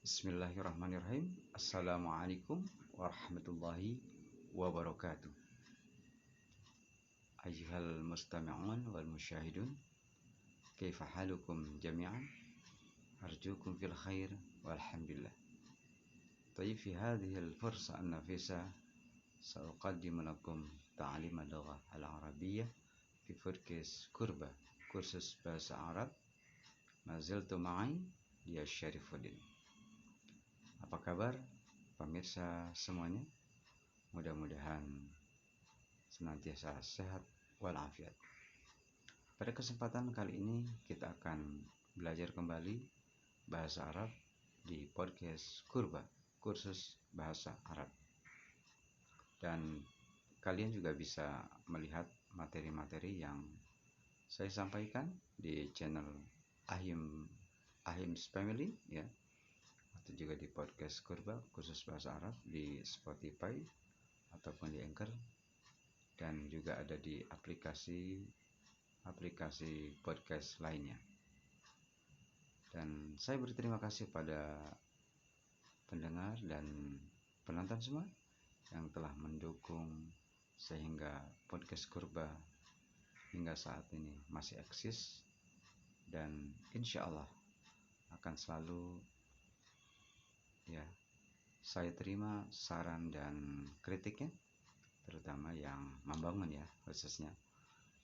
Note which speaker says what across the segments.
Speaker 1: Bismillahirrahmanirrahim. Assalamualaikum warahmatullahi wabarakatuh. Ayyuhal mustami'un wal musyahidun, kaifa halukum jami'an? Arjukum fil khair walhamdulillah. طيب في هذه الفرصة النفيسة سأقدم لكم تعليم اللغة العربية في podcast Kurba, kursus bahasa Arab. Ma ziltu ma'i dia Syarifuddin. Apa kabar pemirsa semuanya? Mudah-mudahan senantiasa sehat walafiat. Pada kesempatan kali ini kita akan belajar kembali bahasa Arab di podcast Kurba, kursus bahasa Arab. Dan kalian juga bisa melihat materi-materi yang saya sampaikan di channel Ahim's Family ya, atau juga di podcast Kurba khusus bahasa Arab di Spotify ataupun di Anchor, dan juga ada di aplikasi podcast lainnya. Dan saya berterima kasih pada pendengar dan penonton semua yang telah mendukung sehingga podcast Kurba hingga saat ini masih eksis, dan insya Allah akan selalu saya terima saran dan kritiknya, terutama yang membangun ya khususnya,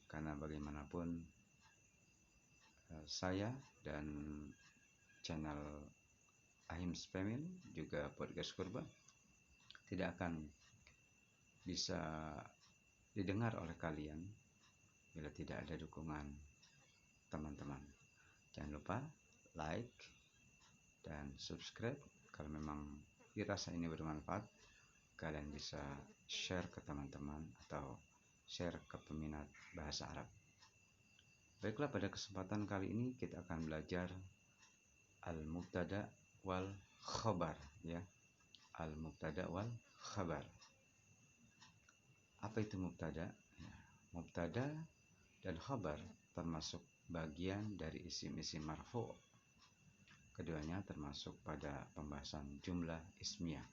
Speaker 1: karena bagaimanapun saya dan channel Ahim's Family juga podcast Kurba tidak akan bisa didengar oleh kalian bila tidak ada dukungan teman-teman. Jangan lupa like dan subscribe. Kalau memang dirasa ini bermanfaat, kalian bisa share ke teman-teman atau share ke peminat bahasa Arab. Baiklah, pada kesempatan kali ini kita akan belajar al-mubtada wal khabar ya. Al-mubtada wal khabar. Apa itu mubtada? Ya, mubtada dan khabar termasuk bagian dari isim-isim marfu'. Keduanya termasuk pada pembahasan jumlah ismiyah.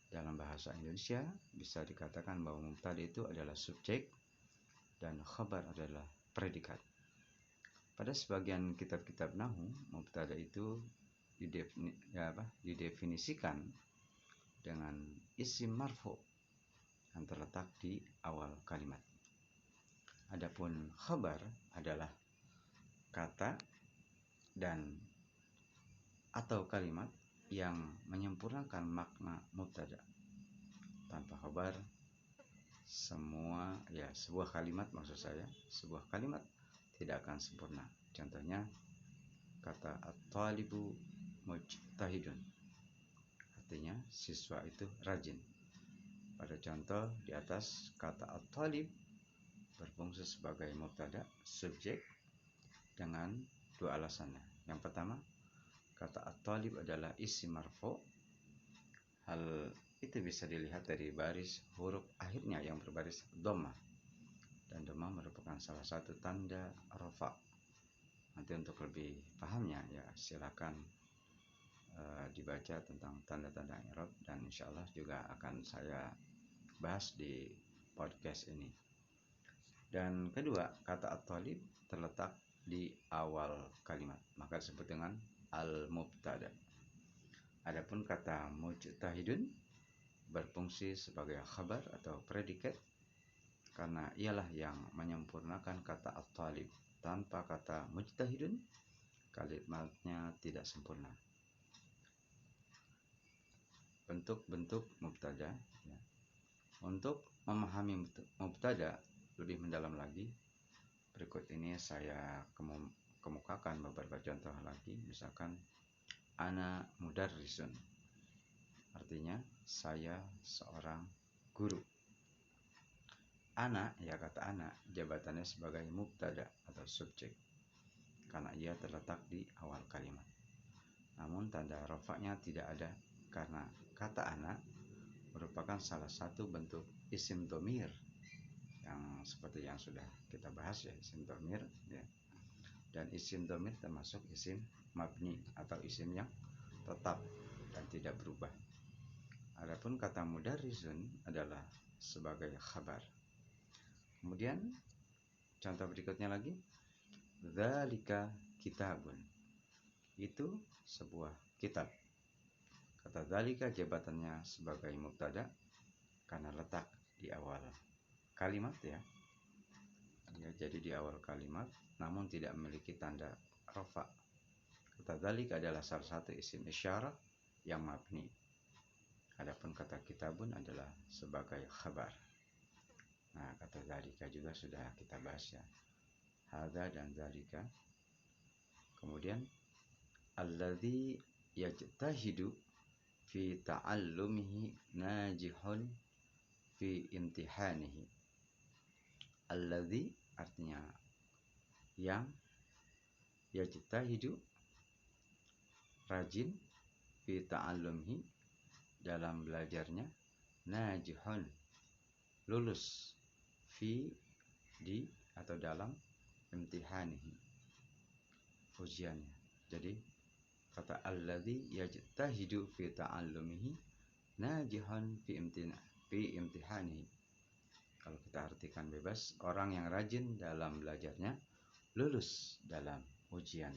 Speaker 1: Dalam bahasa Indonesia bisa dikatakan bahwa mubtada itu adalah subjek dan khabar adalah predikat. Pada sebagian kitab-kitab nahwu, mubtada itu didefinisikan dengan isim marfu' yang terletak di awal kalimat. Adapun khabar adalah kata dan atau kalimat yang menyempurnakan makna mubtada. Tanpa khabar sebuah kalimat, maksud saya sebuah kalimat tidak akan sempurna. Contohnya kata at-talibu mujtahidun, artinya siswa itu rajin. Pada contoh di atas, kata at-talib berfungsi sebagai mubtada subjek dengan dua alasannya. Yang pertama, kata at-talib adalah isim marfu'. Hal itu bisa dilihat dari baris huruf akhirnya yang berbaris dhammah, dan dhammah merupakan salah satu tanda rafa'. Nanti untuk lebih pahamnya ya silakan dibaca tentang tanda-tanda i'rab, dan insyaallah juga akan saya bahas di podcast ini. Dan kedua, kata at-talib terletak di awal kalimat, maka disebut dengan al-mubtada. Adapun kata mujtahidun berfungsi sebagai khabar atau predikat karena ialah yang menyempurnakan kata at-talib. Tanpa kata mujtahidun, kalimatnya tidak sempurna. Bentuk-bentuk mubtada ya. Untuk memahami mubtada lebih mendalam lagi, berikut ini saya kemukakan beberapa contoh lagi. Misalkan ana mudarrisun, artinya saya seorang guru. Ana, ya kata ana jabatannya sebagai mubtada atau subjek karena ia terletak di awal kalimat. Namun tanda rafa'nya tidak ada karena kata ana merupakan salah satu bentuk isim dhamir yang seperti yang sudah kita bahas ya, isim dhamir ya. Dan isim dhamir termasuk isim mabni atau isim yang tetap dan tidak berubah. Adapun kata mudarrisun adalah sebagai khabar. Kemudian contoh berikutnya lagi, dzalika kitabun. Itu sebuah kitab. Kata dzalika jabatannya sebagai mubtada karena letak di awal kalimat ya. Jadi di awal kalimat namun tidak memiliki tanda rafa. Kata dzalika adalah salah satu isim isyarah yang mabni. Adapun kata kitabun adalah sebagai khabar. Nah, kata dzalika juga sudah kita bahas ya. Hadza dan dzalika. Kemudian alladzi yajtahidu fi ta'allumihi najihun fi imtihanihi. Alladzi artinya yang, yajtahidu rajin, fi ta'allumihi dalam belajarnya, najihun lulus, fi di atau dalam, imtihanihi ujiannya. Jadi kata alladzi yajtahidu fi ta'allumihi najihun fi imtihanihi. Kalau kita artikan bebas, orang yang rajin dalam belajarnya lulus dalam ujian.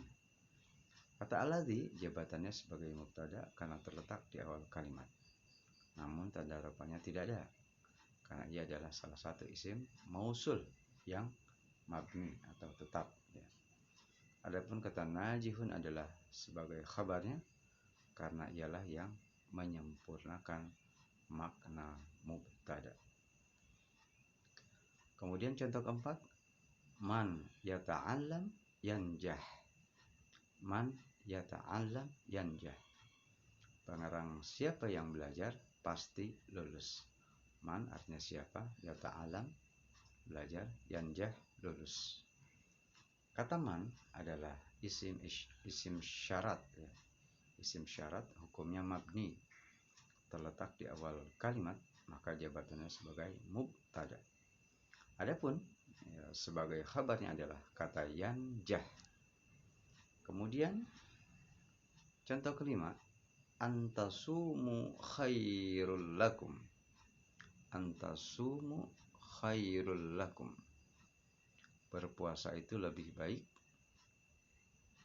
Speaker 1: Kata alladzi jabatannya sebagai mubtada karena terletak di awal kalimat. Namun tanda rafanya tidak ada karena ia adalah salah satu isim mausul yang mabni atau tetap ya. Adapun kata najihun adalah sebagai khabarnya karena ialah yang menyempurnakan makna mubtada. Kemudian contoh keempat, man yata'allam yanjah. Man yata'allam yanjah. Pengarang siapa yang belajar pasti lulus. Man artinya siapa, yata'allam belajar, yanjah lulus. Kata man adalah isim syarat ya. Isim syarat hukumnya mabni, terletak di awal kalimat, maka jabatannya sebagai mubtada. Adapun ya, sebagai khabarnya adalah kata yanjah. Kemudian contoh kelima, antasumu khairul lakum. Antasumu khairul lakum. Berpuasa itu lebih baik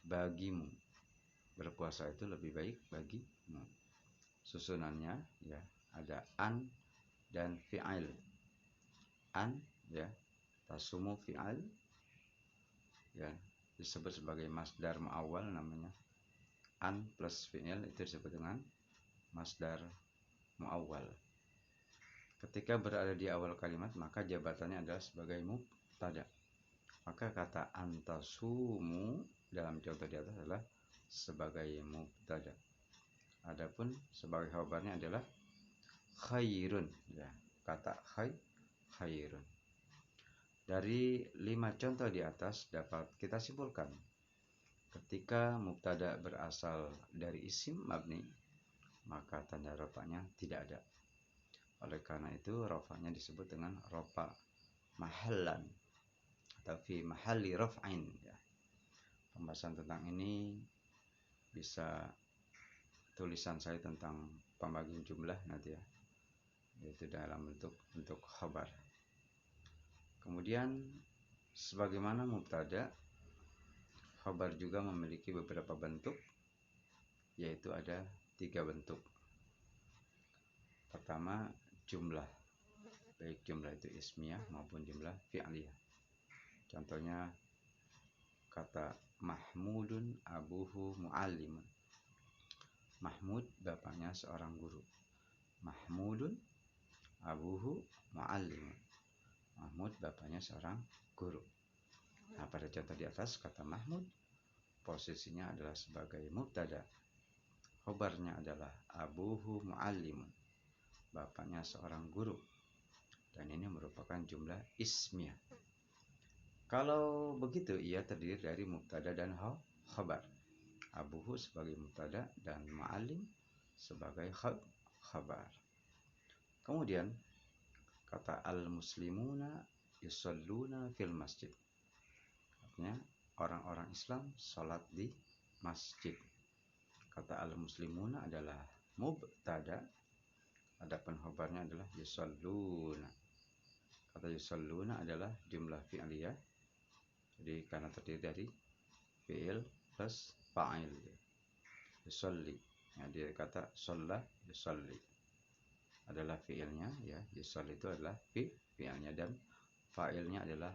Speaker 1: bagimu. Berpuasa itu lebih baik bagimu. Susunannya ya ada an dan fi'il. An ya, tasumu fi'il ya, disebut sebagai masdar muawwal namanya. An plus fi'il itu disebut dengan masdar muawwal. Ketika berada di awal kalimat maka jabatannya adalah sebagai mubtada. Maka kata antasumu dalam contoh di atas adalah sebagai mubtada. Adapun sebagai khabarnya adalah khairun ya. Kata khairun. Dari 5 contoh di atas dapat kita simpulkan ketika mubtada berasal dari isim mabni maka tanda rafanya tidak ada. Oleh karena itu rafanya disebut dengan rafa mahallan atau fi mahalli raf'in ya. Pembahasan tentang ini bisa tulisan saya tentang pembagian jumlah nanti ya, yaitu dalam bentuk khabar. Kemudian sebagaimana mubtada, khabar juga memiliki beberapa bentuk, yaitu ada 3 bentuk. Pertama, jumlah, baik jumlah itu ismiyah maupun jumlah fi'liyah. Contohnya kata Mahmudun abuhu mu'allimun. Mahmud bapaknya seorang guru. Mahmudun abuhu mu'allimun. Mahmud bapaknya seorang guru. Nah, pada contoh di atas kata Mahmud posisinya adalah sebagai mubtada. Khabarnya adalah abuhu mu'allimun. Bapaknya seorang guru. Dan ini merupakan jumlah ismiyah. Kalau begitu ia terdiri dari mubtada dan khabar. Abuhu sebagai mubtada dan mu'allim sebagai khabar. Kemudian kata al-muslimuna yusalluna fil masjid. Artinya orang-orang Islam salat di masjid. Kata al-muslimuna adalah mubtada, adapun khabarnya adalah yusalluna. Kata yusalluna adalah jumlah fi'liyah, jadi karena terdiri dari fi'il plus fa'il. Yusalli, ya, dia kata sholla yusalli adalah fi'ilnya, ya. Yusalli itu adalah fi'ilnya, dan fa'ilnya adalah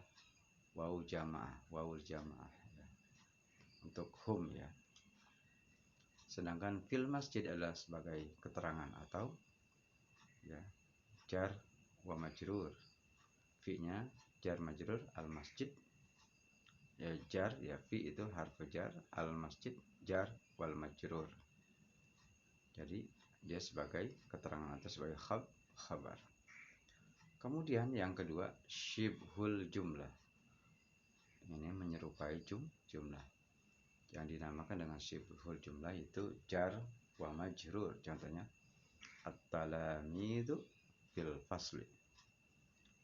Speaker 1: wawul jamaah ya, untuk hum, ya. Sedangkan fil masjid adalah sebagai keterangan atau, ya, jar wa majrur. Fi-nya jar majrur, al masjid, ya, jar, ya, fi itu harfu jar, al masjid jar wal majrur. Jadi dia sebagai keterangan atau sebagai khabar. Kemudian yang kedua, syibhul jumlah. Ini menyerupai jumlah. Yang dinamakan dengan syibhul jumlah itu jar wa majrur. Contohnya at-talamidu fil fasli.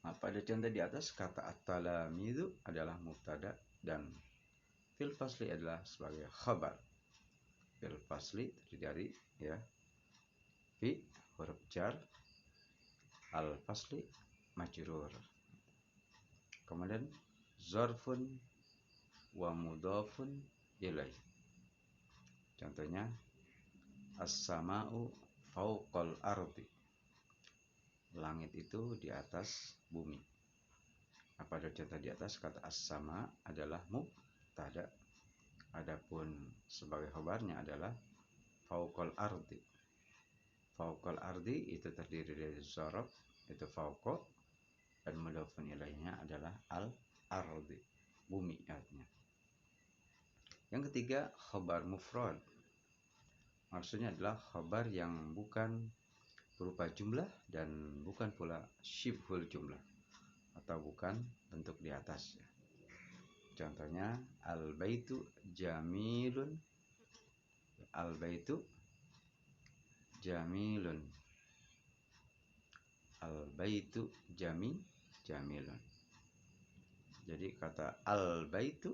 Speaker 1: Nah, pada contoh di atas, kata at-talamidu adalah mubtada dan fil fasli adalah sebagai khabar. Fil fasli terdiri dari, ya, fi huruf jar, al fasli majrur. Kemudian zarfun wa mudhafun ilaih. Contohnya as-sama'u fawqal ardi. Langit itu di atas bumi. Pada contoh di atas, kata as-sama adalah mubtada, adapun sebagai khabarnya adalah fawqal ardi. Fawqal ardi itu terdiri dari zarf, itu fawqa, dan mudhafun ilaihnya adalah al-ardi, bumi artinya. Yang ketiga, khabar mufrad. Maksudnya adalah khabar yang bukan berupa jumlah dan bukan pula syibhul jumlah, atau bukan bentuk di atas, ya. Contohnya al-baitu jamilun. Al-baitu jamilun. Al-baitu jamilun. Jadi kata al-baitu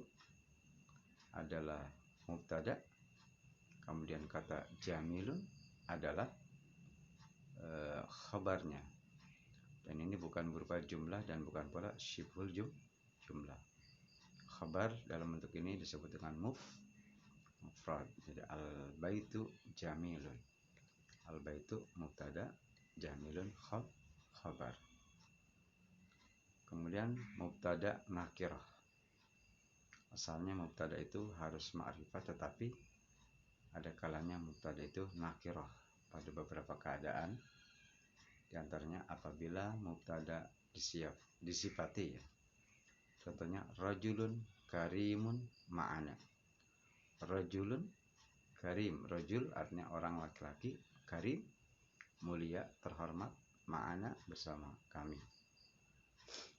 Speaker 1: adalah mubtada, kemudian kata jamilun adalah khabarnya, dan ini bukan berupa jumlah dan bukan pula syibhul jumlah. Khabar dalam bentuk ini disebut dengan mufrad. Jadi al-baitu jamilun. Al-baitu mubtada, jamilun khabar. Kemudian mubtada nakirah. Asalnya mubtada itu harus ma'rifat, tetapi ada kalanya mubtada itu nakirah pada beberapa keadaan. Di antaranya apabila mubtada disifati, ya. Contohnya rajulun karimun ma'ana. Rajulun karim. Rajul artinya orang laki-laki, karim mulia, terhormat, ma'ana bersama kami.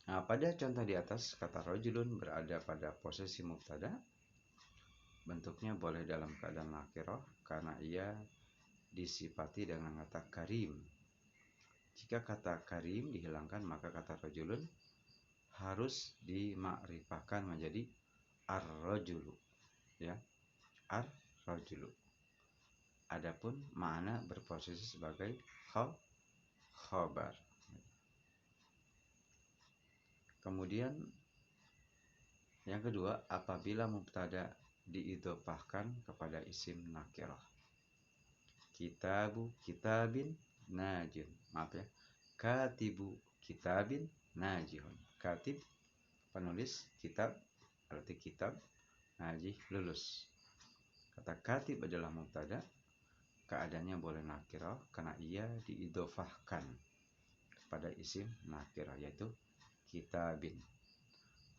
Speaker 1: Nah, pada contoh di atas, kata rajulun berada pada posisi mubtada. Bentuknya boleh dalam keadaan nakirah karena ia disifati dengan kata karim. Jika kata karim dihilangkan, maka kata rajulun harus dimakrifahkan menjadi ar-rajulu, ya, ar-rajulu. Adapun makna berposisi sebagai khabar. Kemudian yang kedua, apabila mubtada diidhofahkan kepada isim nakirah. Kitabu kitabin najin. Maaf, ya. Katibu kitabin najihun. Katib penulis, kitab berarti kitab, najih lulus. Kata katib adalah mubtada, keadaannya boleh nakirah karena ia diidhofahkan kepada isim nakirah, yaitu kitabin.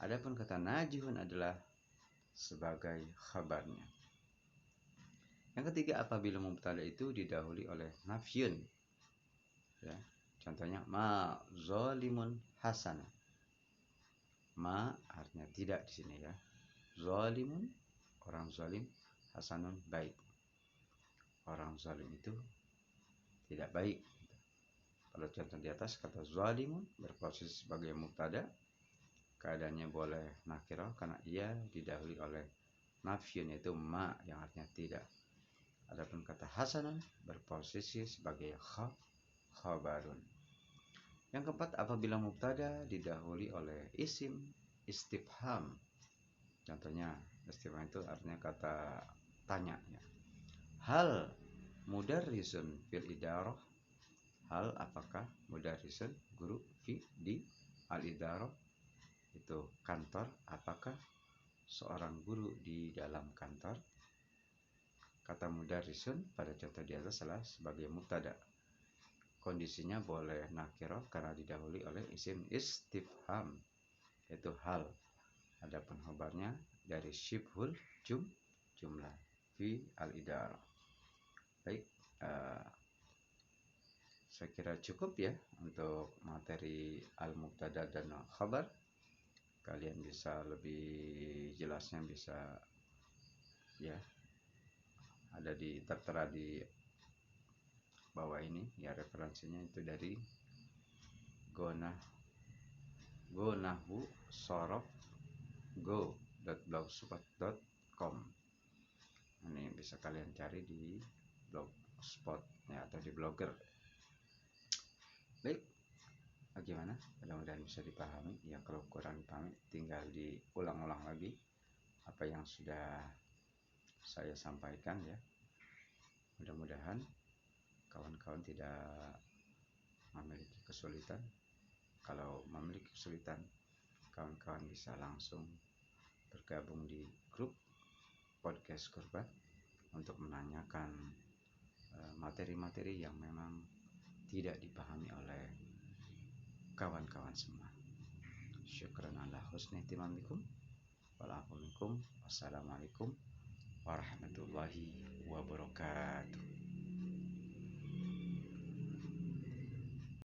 Speaker 1: Adapun kata najihun adalah sebagai khabarnya. Yang ketiga, apabila mubtada itu didahului oleh nafyun, ya. Contohnya ma zalimun hasanah. Ma artinya tidak di sini, ya. Zalimun orang zalim, hasanun baik. Orang zalim itu tidak baik. Pada contoh di atas, kata zalimun berposisi sebagai mubtada, keadaannya boleh nakirah karena ia didahului oleh nafyun, yaitu ma yang artinya tidak. Adapun kata hasanun berposisi sebagai khabarun. Yang keempat, apabila mubtada didahului oleh isim istifham. Contohnya, istifham itu artinya kata tanya. Ya. Hal mudarrisun fil idarah. Hal apakah mudarrisun guru di al idarah itu kantor. Apakah seorang guru di dalam kantor? Kata mudarrisun pada contoh di atas adalah sebagai mubtada. Kondisinya boleh nakirah karena didahului oleh isim istifham, yaitu hal. Adapun khabarnya dari syibhul jumlah fi al-idarah. Baik, saya kira cukup ya untuk materi al-mubtada dan khabar. Kalian bisa lebih jelasnya bisa ya ada tertera di bawah ini ya, referensinya itu dari Gonahu Sorof go.blogspot.com. Ini bisa kalian cari di blogspot ya, atau di blogger. Baik, bagaimana? Mudah-mudahan bisa dipahami ya. Kalau kurang dipahami tinggal diulang-ulang lagi apa yang sudah saya sampaikan ya. Mudah-mudahan kawan-kawan tidak memiliki kesulitan. Kalau memiliki kesulitan, kawan-kawan bisa langsung bergabung di grup podcast Kurba untuk menanyakan materi-materi yang memang tidak dipahami oleh kawan-kawan semua. Syukran ala husni ihtimamikum. Wassalamualaikum warahmatullahi wabarakatuh.